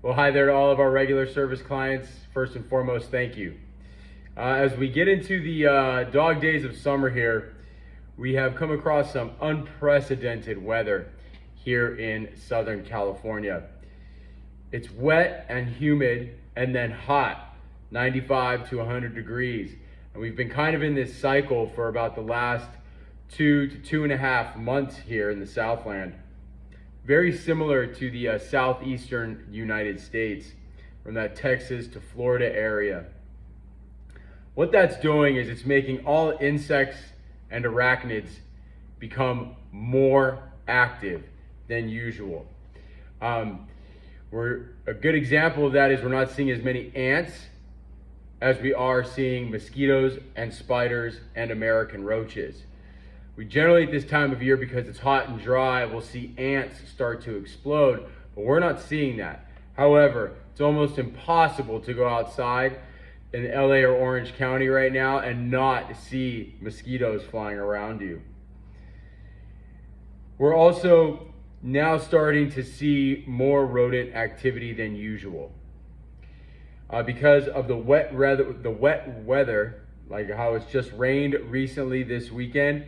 Well, hi there to all of our regular service clients. First and foremost, thank you. As we get into the dog days of summer here, we have come across some unprecedented weather here in Southern California. It's wet and humid and then hot, 95 to 100 degrees. And we've been kind of in this cycle for about the last 2 to 2.5 months here in the Southland. Very similar to the southeastern United States, from that Texas to Florida area. What that's doing is it's making all insects and arachnids become more active than usual. A good example of that is we're not seeing as many ants as we are seeing mosquitoes and spiders and American roaches. We generally at this time of year, because it's hot and dry, we'll see ants start to explode, but we're not seeing that. However, it's almost impossible to go outside in LA or Orange County right now and not see mosquitoes flying around you. We're also now starting to see more rodent activity than usual. Because of the wet weather, like how it's just rained recently this weekend,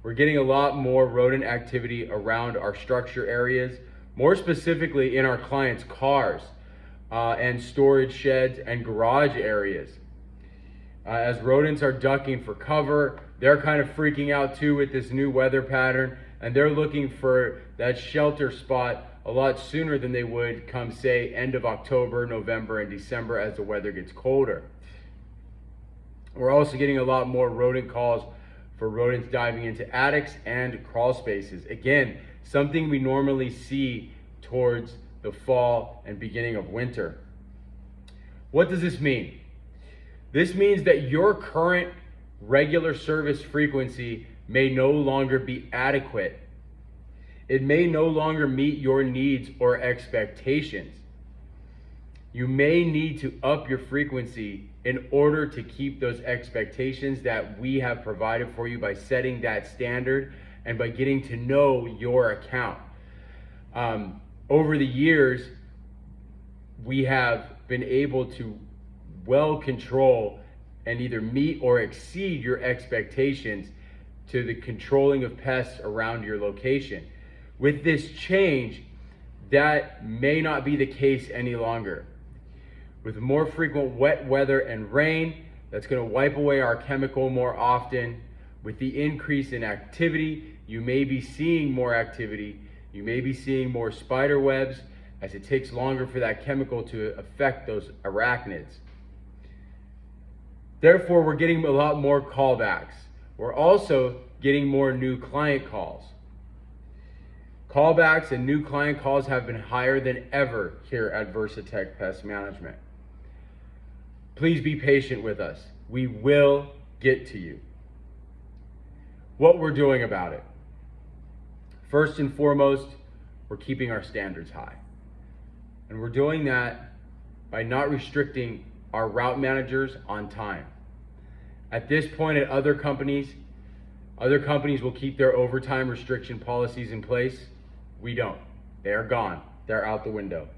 we're getting a lot more rodent activity around our structure areas, more specifically in our clients' cars and storage sheds and garage areas. As rodents are ducking for cover, they're kind of freaking out too with this new weather pattern, and they're looking for that shelter spot a lot sooner than they would come, say, end of October, November, and December as the weather gets colder. We're also getting a lot more rodent calls for rodents diving into attics and crawl spaces. Again, something we normally see towards the fall and beginning of winter. What does this mean? This means that your current regular service frequency may no longer be adequate. It may no longer meet your needs or expectations. You may need to up your frequency in order to keep those expectations that we have provided for you by setting that standard and by getting to know your account. Over the years, we have been able to well control and either meet or exceed your expectations to the controlling of pests around your location. With this change, that may not be the case any longer. With more frequent wet weather and rain, that's going to wipe away our chemical more often. With the increase in activity, you may be seeing more activity. You may be seeing more spider webs as it takes longer for that chemical to affect those arachnids. Therefore, we're getting a lot more callbacks. We're also getting more new client calls. Callbacks and new client calls have been higher than ever here at Versatech Pest Management. Please be patient with us. We will get to you. What we're doing about it. First and foremost, we're keeping our standards high. And we're doing that by not restricting our route managers on time. At this point at other companies will keep their overtime restriction policies in place. We don't. They are gone. They're out the window.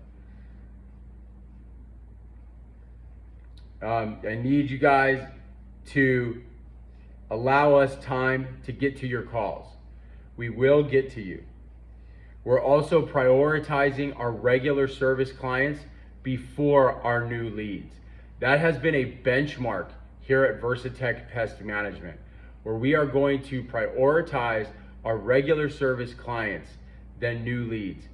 I need you guys to allow us time to get to your calls. We will get to you. We're also prioritizing our regular service clients before our new leads. That has been a benchmark here at Versatech Pest Management, where we are going to prioritize our regular service clients than new leads.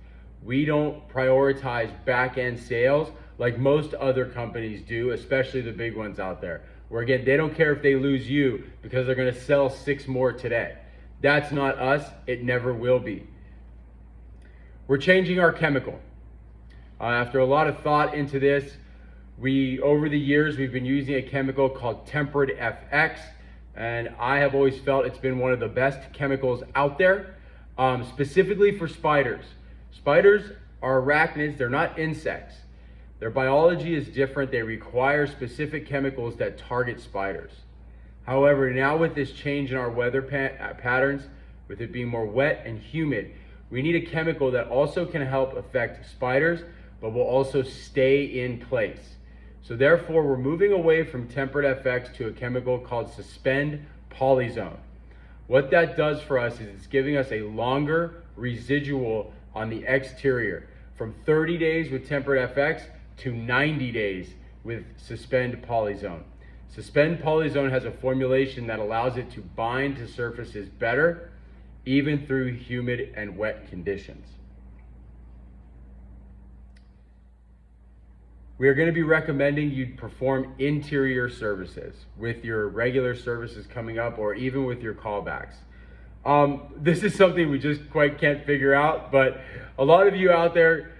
We don't prioritize back-end sales like most other companies do, especially the big ones out there, where again, they don't care if they lose you because they're gonna sell 6 more today. That's not us, it never will be. We're changing our chemical. After a lot of thought into this, over the years, we've been using a chemical called Tempered FX, and I have always felt it's been one of the best chemicals out there, specifically for spiders. Spiders are arachnids, they're not insects. Their biology is different. They require specific chemicals that target spiders. However, now with this change in our weather patterns, with it being more wet and humid, we need a chemical that also can help affect spiders, but will also stay in place. So therefore, we're moving away from tempered FX to a chemical called suspend polysone. What that does for us is it's giving us a longer residual on the exterior, from 30 days with tempered FX to 90 days with suspend polysone. Suspend polysone has a formulation that allows it to bind to surfaces better, even through humid and wet conditions. We are going to be recommending you perform interior services with your regular services coming up, or even with your callbacks. This is something we just quite can't figure out, but a lot of you out there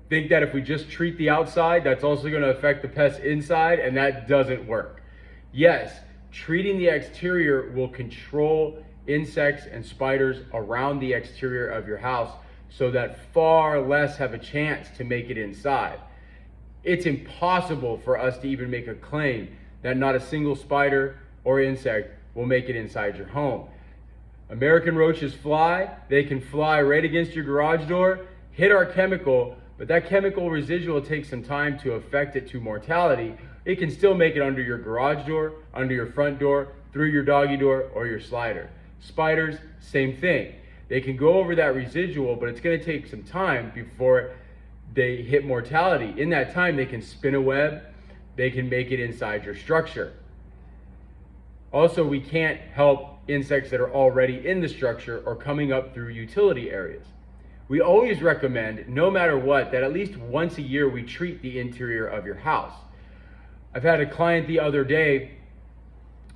think that if we just treat the outside, that's also going to affect the pests inside, and that doesn't work. Yes, treating the exterior will control insects and spiders around the exterior of your house so that far less have a chance to make it inside. It's impossible for us to even make a claim that not a single spider or insect will make it inside your home. American roaches fly. They can fly right against your garage door, hit our chemical, but that chemical residual takes some time to affect it to mortality. It can still make it under your garage door, under your front door, through your doggy door, or your slider. Spiders, same thing. They can go over that residual, but it's going to take some time before they hit mortality. In that time, they can spin a web. They can make it inside your structure. Also, we can't help insects that are already in the structure or coming up through utility areas. We always recommend, no matter what, that at least once a year we treat the interior of your house. I've had a client the other day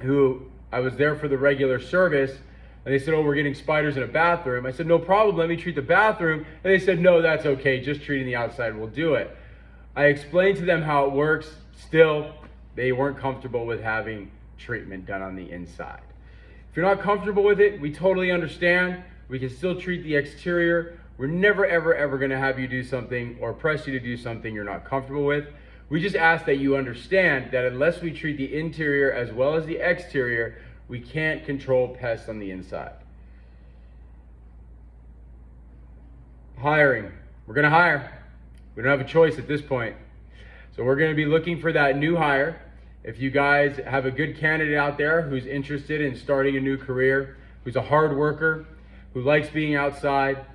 who I was there for the regular service, and they said, oh, we're getting spiders in a bathroom. I said, no problem, let me treat the bathroom. And they said, no, that's okay, just treating the outside will do it. I explained to them how it works. Still, they weren't comfortable with having treatment done on the inside. If you're not comfortable with it, we totally understand. We can still treat the exterior. We're never, ever gonna have you do something or press you to do something you're not comfortable with. We just ask that you understand that unless we treat the interior as well as the exterior, we can't control pests on the inside. Hiring. We're gonna hire. We don't have a choice at this point. So we're gonna be looking for that new hire. If you guys have a good candidate out there who's interested in starting a new career, who's a hard worker, who likes being outside,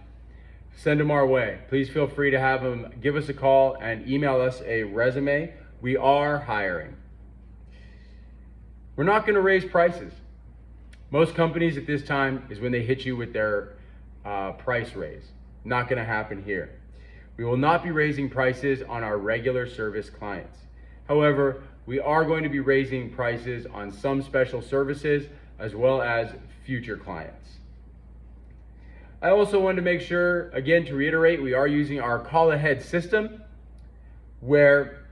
send them our way. Please feel free to have them give us a call and email us a resume. We are hiring. We're not gonna raise prices. Most companies at this time is when they hit you with their price raise. Not gonna happen here. We will not be raising prices on our regular service clients. However, we are going to be raising prices on some special services as well as future clients. I also wanted to make sure, again, to reiterate, we are using our call ahead system where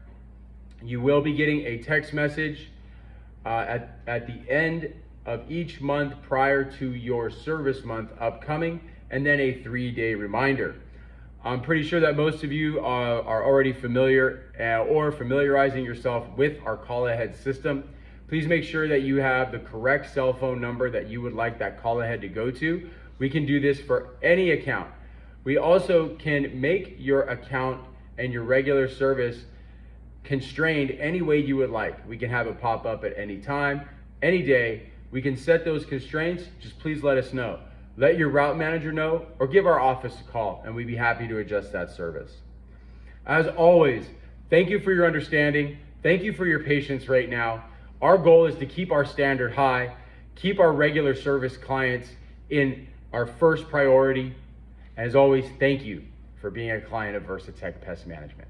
you will be getting a text message at the end of each month prior to your service month upcoming, and then a 3-day reminder. I'm pretty sure that most of you are already familiar or familiarizing yourself with our call ahead system. Please make sure that you have the correct cell phone number that you would like that call ahead to go to. We can do this for any account. We also can make your account and your regular service constrained any way you would like. We can have it pop up at any time, any day. We can set those constraints. Just please let us know. Let your route manager know, or give our office a call, and we'd be happy to adjust that service. As always, thank you for your understanding. Thank you for your patience right now. Our goal is to keep our standard high, keep our regular service clients in our first priority. As always, thank you for being a client of Versatech Pest Management.